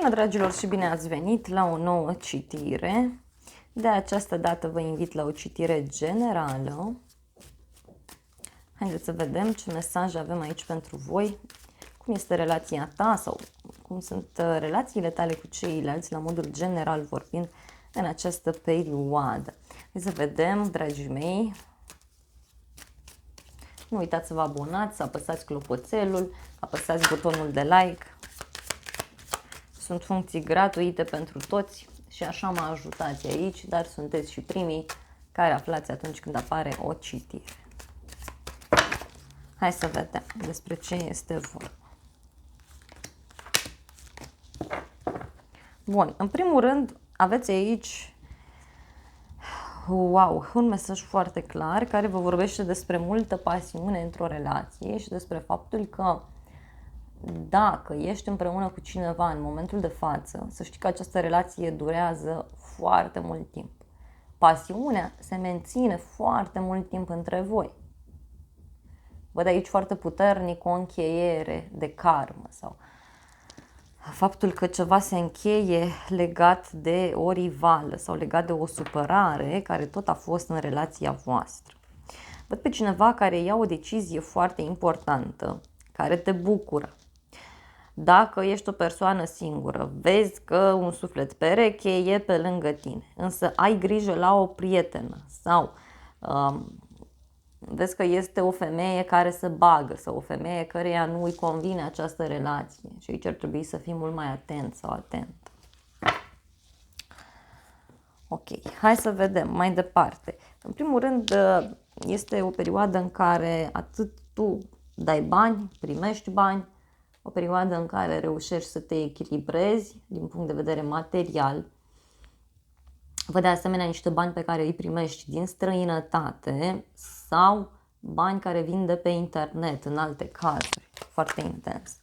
Bună, dragilor, și bine ați venit la o nouă citire. De această dată vă invit la o citire generală. Haideți să vedem ce mesaj avem aici pentru voi. Cum este relația ta sau cum sunt relațiile tale cu ceilalți, la modul general vorbind, în această perioadă. Hai să vedem, dragii mei. Nu uitați să vă abonați, să apăsați clopoțelul, apăsați butonul de like. Sunt funcții gratuite pentru toți și așa mă ajutați aici, dar sunteți și primii care aflați atunci când apare o citire. Hai să vedem despre ce este vorba. Bun, în primul rând aveți aici, wow, un mesaj foarte clar care vă vorbește despre multă pasiune într-o relație și despre faptul că dacă ești împreună cu cineva în momentul de față, să știi că această relație durează foarte mult timp. Pasiunea se menține foarte mult timp între voi. Văd aici foarte puternic o încheiere de karmă sau faptul că ceva se încheie legat de o rivală sau legat de o supărare care tot a fost în relația voastră. Văd pe cineva care ia o decizie foarte importantă, care te bucură. Dacă ești o persoană singură, vezi că un suflet pereche e pe lângă tine, însă ai grijă la o prietenă sau vezi că este o femeie care se bagă sau o femeie căreia nu îi convine această relație și aici ar trebui să fii mult mai atent sau atent. Ok, hai să vedem mai departe. În primul rând, este o perioadă în care atât tu dai bani, primești bani, o perioadă în care reușești să te echilibrezi din punct de vedere material. Văd de asemenea niște bani pe care îi primești din străinătate sau bani care vin de pe internet, în alte cazuri, foarte intens.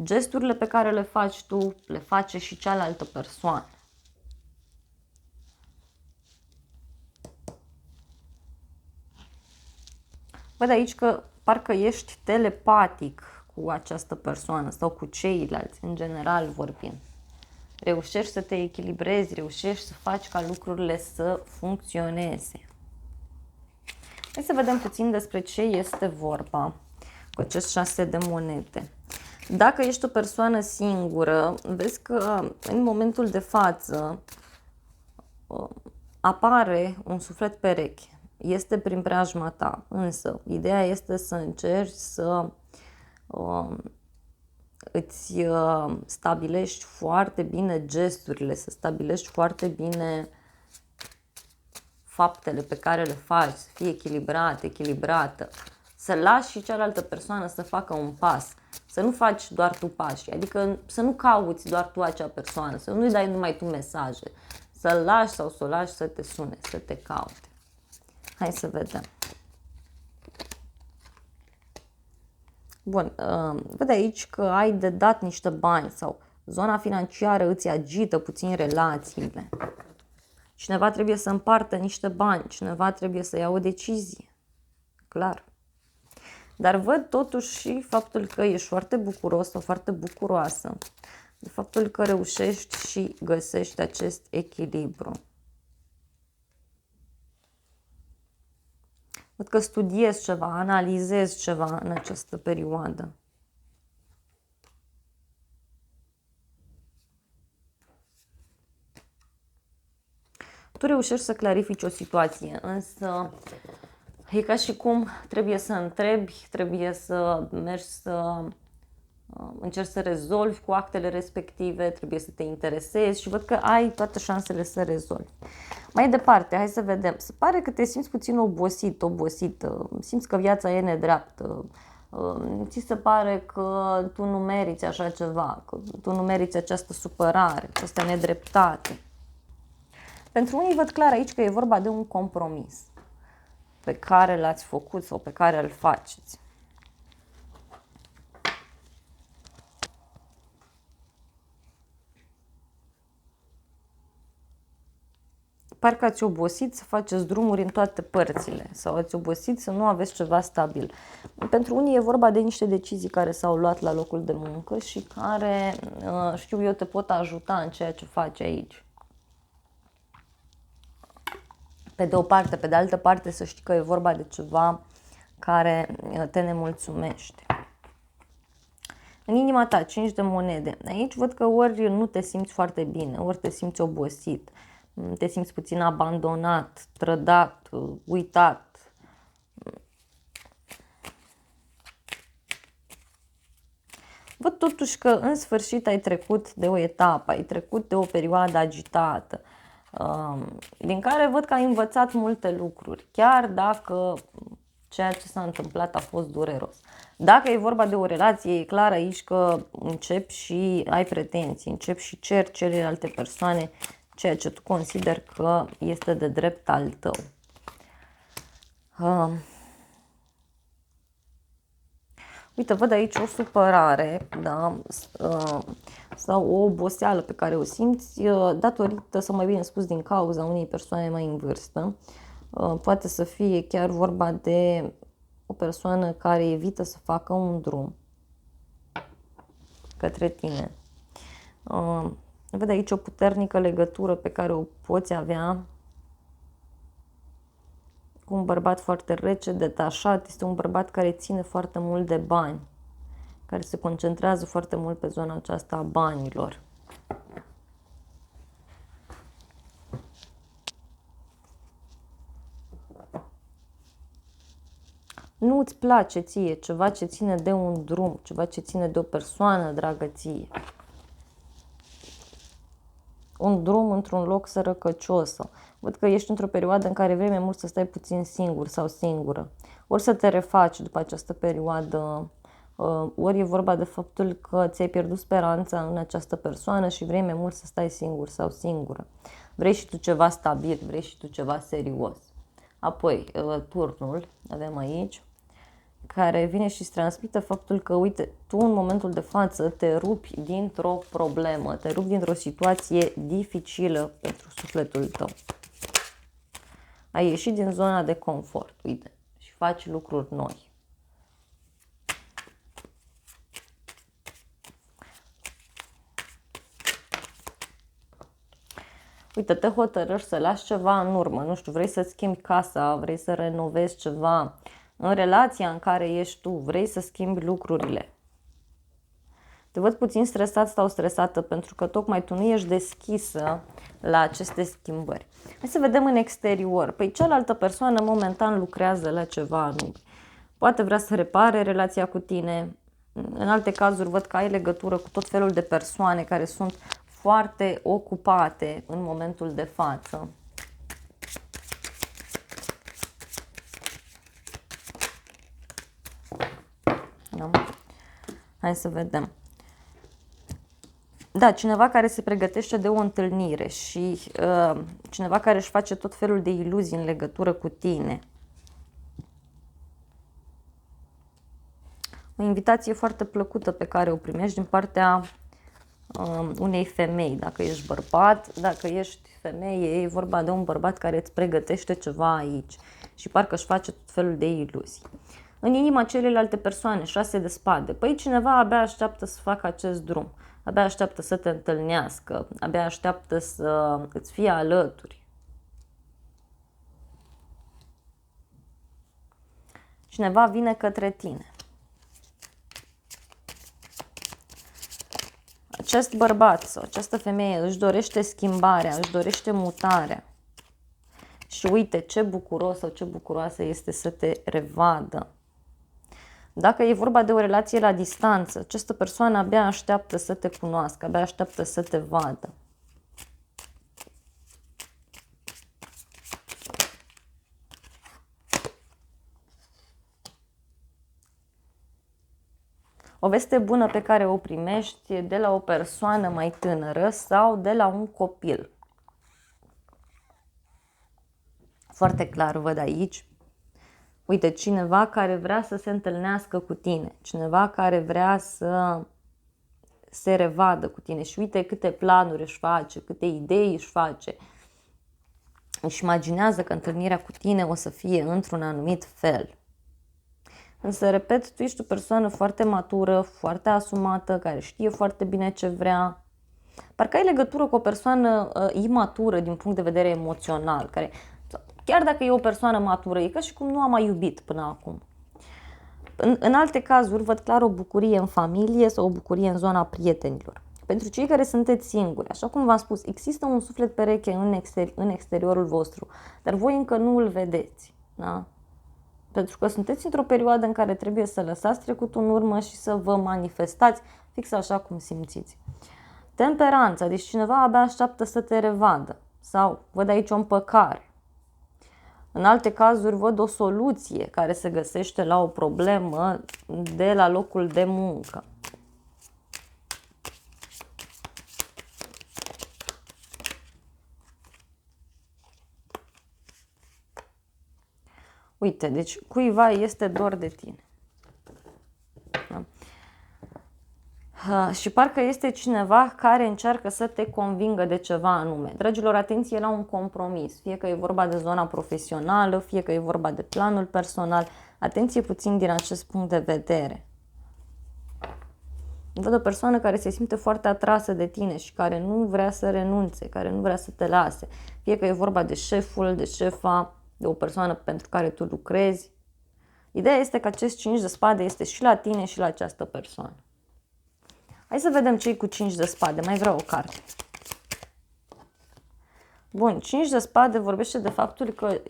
Gesturile pe care le faci tu, le face și cealaltă persoană. Văd aici că parcă ești telepatic cu această persoană sau cu ceilalți, în general vorbind. Reușești să te echilibrezi, reușești să faci ca lucrurile să funcționeze. Hai să vedem puțin despre ce este vorba cu acest 6 de monede. Dacă ești o persoană singură, vezi că în momentul de față apare un suflet pereche. Este prin preajma ta, însă ideea este să încerci să îți stabilești foarte bine gesturile, să stabilești foarte bine faptele pe care le faci, să fii echilibrat, echilibrată, să lași și cealaltă persoană să facă un pas, să nu faci doar tu pași, adică să nu cauți doar tu acea persoană, să nu-i dai numai tu mesaje, să-l lași sau să o lași să te sune, să te caute. Hai să vedem. Bun, văd aici că ai de dat niște bani sau zona financiară îți agită puțin relațiile. Cineva trebuie să împartă niște bani, cineva trebuie să ia o decizie, clar. Dar văd totuși și faptul că ești foarte bucuros sau foarte bucuroasă, de faptul că reușești și găsești acest echilibru. Văd că studiezi ceva, analizezi ceva în această perioadă. Tu reușești să clarifici o situație, însă e ca și cum trebuie să întrebi, trebuie să mergi să încerci să rezolvi cu actele respective, trebuie să te interesezi și văd că ai toate șansele să rezolvi. Mai departe, hai să vedem. Se pare că te simți puțin obosită, simți că viața e nedreaptă, ți se pare că tu nu meriți așa ceva, că tu nu meriți această supărare, această nedreptate. Pentru unii văd clar aici că e vorba de un compromis pe care l-ați făcut sau pe care îl faceți. parcă ați obosit să faceți drumuri în toate părțile sau ați obosit să nu aveți ceva stabil. Pentru unii e vorba de niște decizii care s-au luat la locul de muncă și care, știu eu, te pot ajuta în ceea ce faci aici. Pe de o parte, pe de altă parte să știi că e vorba de ceva care te nemulțumește. În inima ta, 5 de monede. Aici văd că ori nu te simți foarte bine, ori te simți obosit, te simți puțin abandonat, trădat, uitat. Văd totuși că în sfârșit ai trecut de o etapă, ai trecut de o perioadă agitată, din care văd că ai învățat multe lucruri, chiar dacă ceea ce s-a întâmplat a fost dureros. Dacă e vorba de o relație, e clar aici că începi și ai pretenții, începi și ceri celelalte persoane ceea ce tu consideri că este de drept al tău. Uite, văd aici o supărare, da? Sau o oboseală pe care o simți datorită, sau mai bine spus, din cauza unei persoane mai în vârstă. Poate să fie chiar vorba de o persoană care evită să facă un drum către tine. Văd aici o puternică legătură pe care o poți avea cu un bărbat foarte rece, detașat. Este un bărbat care ține foarte mult de bani, care se concentrează foarte mult pe zona aceasta a banilor. Nu îți place ție ceva ce ține de un drum, ceva ce ține de o persoană dragă ție. Un drum într-un loc sărăcăcios. Văd că ești într-o perioadă în care vrei mai mult să stai puțin singur sau singură. Ori să te refaci după această perioadă, ori e vorba de faptul că ți-ai pierdut speranța în această persoană și vrei mai mult să stai singur sau singură. Vrei și tu ceva stabil, vrei și tu ceva serios. Apoi, turnul, avem aici, care vine și îți transmite faptul că, uite, tu în momentul de față te rupi dintr-o problemă, te rupi dintr-o situație dificilă pentru sufletul tău. Ai ieșit din zona de confort, uite, și faci lucruri noi. Uite, te hotărăști să lași ceva în urmă, nu știu, vrei să schimbi casa, vrei să renovezi ceva. În relația în care ești tu, vrei să schimbi lucrurile. Te văd puțin stresat sau stresată pentru că tocmai tu nu ești deschisă la aceste schimbări. Hai să vedem în exterior. Păi cealaltă persoană momentan lucrează la ceva anume. Poate vrea să repare relația cu tine. În alte cazuri văd că ai legătură cu tot felul de persoane care sunt foarte ocupate în momentul de față. Da? Hai să vedem. Da, cineva care se pregătește de o întâlnire și cineva care își face tot felul de iluzii în legătură cu tine. O invitație foarte plăcută pe care o primești din partea unei femei. Dacă ești bărbat, dacă ești femeie, e vorba de un bărbat care îți pregătește ceva aici și parcă își face tot felul de iluzii. În inima celelalte persoane, 6 de spade. Păi cineva abia așteaptă să facă acest drum, abia așteaptă să te întâlnească, abia așteaptă să îți fie alături. Cineva vine către tine. Acest bărbat sau această femeie își dorește schimbarea, își dorește mutarea. Și uite ce bucuros sau ce bucuroasă este să te revadă. Dacă e vorba de o relație la distanță, această persoană abia așteaptă să te cunoască, abia așteaptă să te vadă. O veste bună pe care o primești de la o persoană mai tânără sau de la un copil. Foarte clar văd aici. Uite, cineva care vrea să se întâlnească cu tine, cineva care vrea să se revadă cu tine și uite câte planuri își face, câte idei își face. își imaginează că întâlnirea cu tine o să fie într-un anumit fel. Însă, repet, tu ești o persoană foarte matură, foarte asumată, care știe foarte bine ce vrea. Parcă ai legătură cu o persoană imatură din punct de vedere emoțional, care, chiar dacă e o persoană matură, e ca și cum nu a mai iubit până acum. În alte cazuri, văd clar o bucurie în familie sau o bucurie în zona prietenilor. Pentru cei care sunteți singuri, așa cum v-am spus, există un suflet pereche în exteriorul vostru, dar voi încă nu îl vedeți. Da? Pentru că sunteți într-o perioadă în care trebuie să lăsați trecutul în urmă și să vă manifestați fix așa cum simțiți. Temperanța, deci cineva abia așteaptă să te revadă. Sau văd aici o împăcare. În alte cazuri văd o soluție care se găsește la o problemă de la locul de muncă. Uite, deci cuiva este dor de tine. Da? Și parcă este cineva care încearcă să te convingă de ceva anume. Dragilor, atenție la un compromis. Fie că e vorba de zona profesională, fie că e vorba de planul personal. Atenție puțin din acest punct de vedere. Văd o persoană care se simte foarte atrasă de tine și care nu vrea să renunțe, care nu vrea să te lase. Fie că e vorba de șeful, de șefa, de o persoană pentru care tu lucrezi. Ideea este că acest 5 de spade este și la tine și la această persoană. Hai să vedem ce-i cu 5 de spade. Mai vreau o carte. Bun, 5 de spade vorbește de faptul că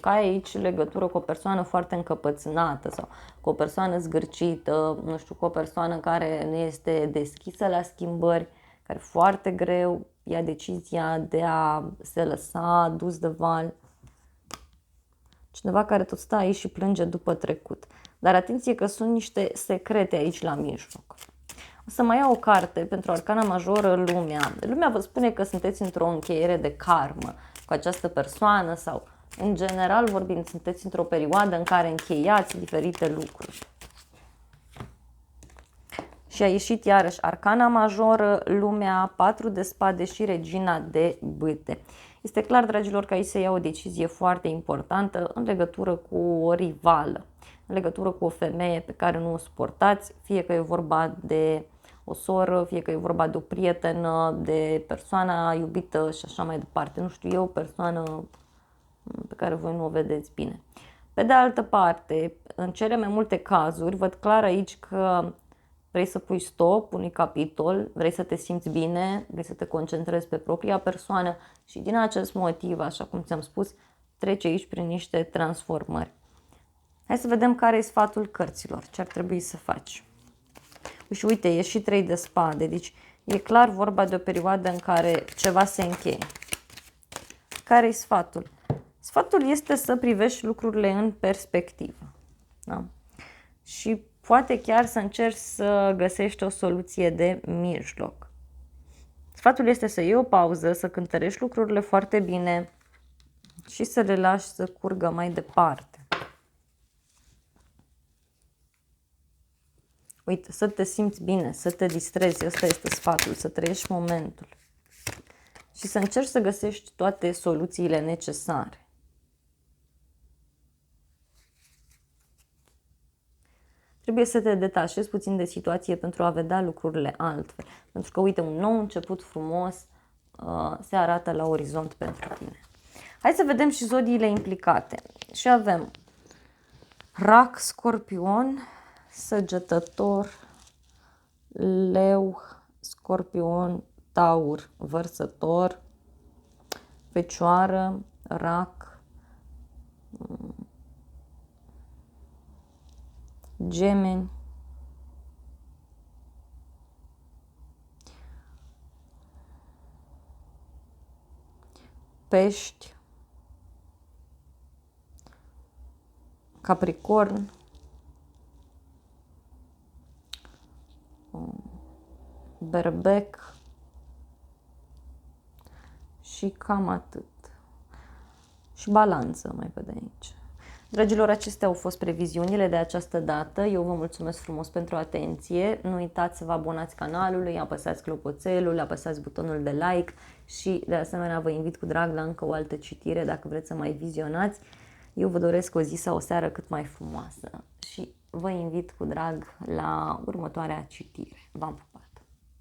ai aici legătură cu o persoană foarte încăpățânată sau cu o persoană zgârcită, nu știu, cu o persoană care nu este deschisă la schimbări, care foarte greu ia decizia de a se lăsa dus de val. Cineva care tot stă aici și plânge după trecut. Dar atenție că sunt niște secrete aici la mijloc. O să mai iau o carte pentru arcana majoră, lumea. Lumea vă spune că sunteți într-o încheiere de karmă cu această persoană sau, în general vorbind, sunteți într-o perioadă în care încheiați diferite lucruri. Și a ieșit iarăși arcana majoră, lumea, 4 de spade și regina de bâte. Este clar, dragilor, că aici se ia o decizie foarte importantă în legătură cu o rivală, în legătură cu o femeie pe care nu o suportați, fie că e vorba de o soră, fie că e vorba de o prietenă, de persoana iubită și așa mai departe. Nu știu, e o persoană pe care voi nu o vedeți bine. Pe de altă parte, în cele mai multe cazuri, văd clar aici că vrei să pui stop unui capitol, vrei să te simți bine, vrei să te concentrezi pe propria persoană și din acest motiv, așa cum ți-am spus, trece aici prin niște transformări. Hai să vedem care e sfatul cărților, ce ar trebui să faci. Și uite, e și 3 de spade, deci e clar vorba de o perioadă în care ceva se încheie. Care e sfatul? Sfatul este să privești lucrurile în perspectivă. Da? Și poate chiar să încerci să găsești o soluție de mijloc. Sfatul este să iei o pauză, să cântărești lucrurile foarte bine și să le lași să curgă mai departe. Uite, să te simți bine, să te distrezi, ăsta este sfatul, să trăiești momentul. Și să încerci să găsești toate soluțiile necesare. Trebuie să te detașezi puțin de situație pentru a vedea lucrurile altfel. Pentru că, uite, un nou început frumos se arată la orizont pentru tine. Hai să vedem și zodiile implicate. Și avem Rac, Scorpion, Săgetător, Leu, Scorpion, Taur, Vărsător, Fecioară, Rac, Gemeni, Pești, Capricorn, Berbec și cam atât. Și Balanță mai văd aici. Dragilor, acestea au fost previziunile de această dată. Eu vă mulțumesc frumos pentru atenție. Nu uitați să vă abonați canalului, apăsați clopoțelul, apăsați butonul de like și de asemenea vă invit cu drag la încă o altă citire dacă vreți să mai vizionați. Eu vă doresc o zi sau o seară cât mai frumoasă și vă invit cu drag la următoarea citire. V-am